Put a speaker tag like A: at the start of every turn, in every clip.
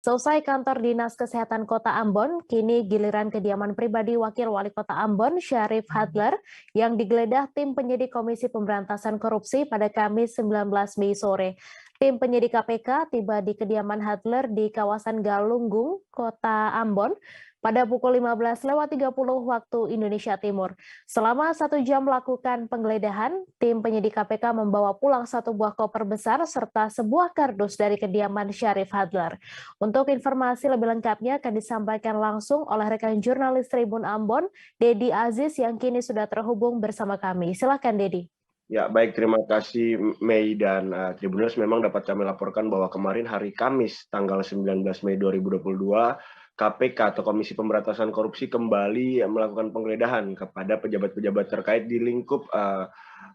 A: Selesai kantor Dinas Kesehatan Kota Ambon, kini giliran kediaman pribadi Wakil Wali Kota Ambon, Syarif Hadler, yang digeledah tim penyidik Komisi Pemberantasan Korupsi pada Kamis 19 Mei sore. Tim penyidik KPK tiba di kediaman Hadler di kawasan Galunggung, Kota Ambon, pada pukul 15.30 waktu Indonesia Timur. Selama 1 jam melakukan penggeledahan, tim penyidik KPK membawa pulang 1 buah koper besar serta sebuah kardus dari kediaman Syarif Hadler. Untuk informasi lebih lengkapnya akan disampaikan langsung oleh rekan jurnalis Tribun Ambon, Dedi Aziz yang kini sudah terhubung bersama kami. Silakan Dedi.
B: Ya, baik, terima kasih Mei dan Tribuners. Memang dapat kami laporkan bahwa kemarin hari Kamis tanggal 19 Mei 2022, KPK atau Komisi Pemberantasan Korupsi kembali melakukan penggeledahan kepada pejabat-pejabat terkait di lingkup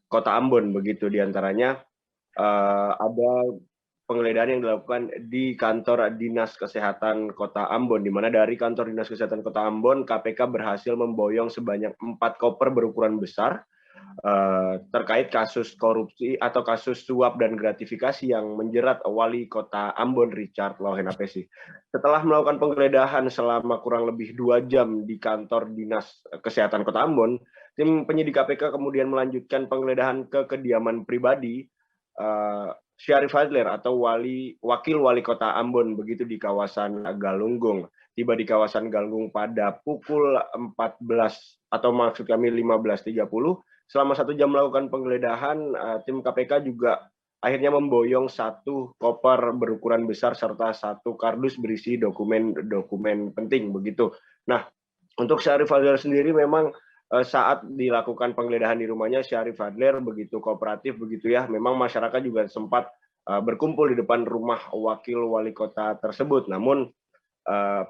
B: Kota Ambon. Begitu diantaranya ada penggeledahan yang dilakukan di kantor Dinas Kesehatan Kota Ambon, di mana dari kantor Dinas Kesehatan Kota Ambon, KPK berhasil memboyong sebanyak 4 koper berukuran besar terkait kasus korupsi atau kasus suap dan gratifikasi yang menjerat Wali Kota Ambon Richard Louhenapesi. Setelah melakukan penggeledahan selama kurang lebih 2 jam di kantor Dinas Kesehatan Kota Ambon, tim penyidik KPK kemudian melanjutkan penggeledahan ke kediaman pribadi Syarif Hadler atau Wakil Wali Kota Ambon, begitu di kawasan Galunggung. Tiba di kawasan Galunggung pada pukul 14 atau maksud kami 15.30. Selama 1 jam melakukan penggeledahan, tim KPK juga akhirnya memboyong 1 koper berukuran besar serta 1 kardus berisi dokumen penting begitu. Nah, untuk Syarif Hadler sendiri memang saat dilakukan penggeledahan di rumahnya, Syarif Hadler begitu kooperatif begitu ya. Memang masyarakat juga sempat berkumpul di depan rumah Wakil Wali Kota tersebut. Namun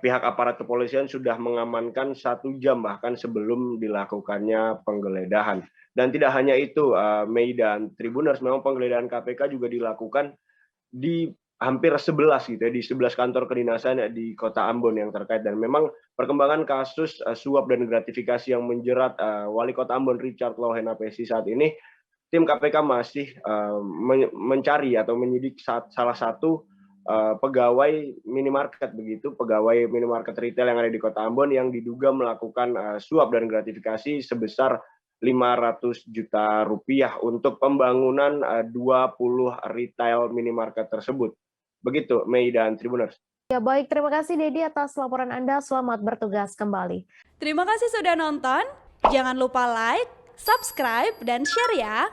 B: pihak aparat kepolisian sudah mengamankan 1 jam bahkan sebelum dilakukannya penggeledahan. Dan tidak hanya itu, Mei dan Tribuners, memang penggeledahan KPK juga dilakukan di hampir 11 gitu ya, di 11 kantor kedinasan di Kota Ambon yang terkait. Dan memang perkembangan kasus suap dan gratifikasi yang menjerat Wali Kota Ambon Richard Louhenapesi saat ini, tim KPK masih mencari atau menyidik salah satu pegawai minimarket begitu, pegawai minimarket retail yang ada di Kota Ambon yang diduga melakukan suap dan gratifikasi sebesar 500 juta rupiah untuk pembangunan 20 retail minimarket tersebut. Begitu, Mei dan Tribuners.
A: Ya baik, terima kasih Dedi atas laporan Anda. Selamat bertugas kembali.
C: Terima kasih sudah nonton. Jangan lupa like, subscribe, dan share ya.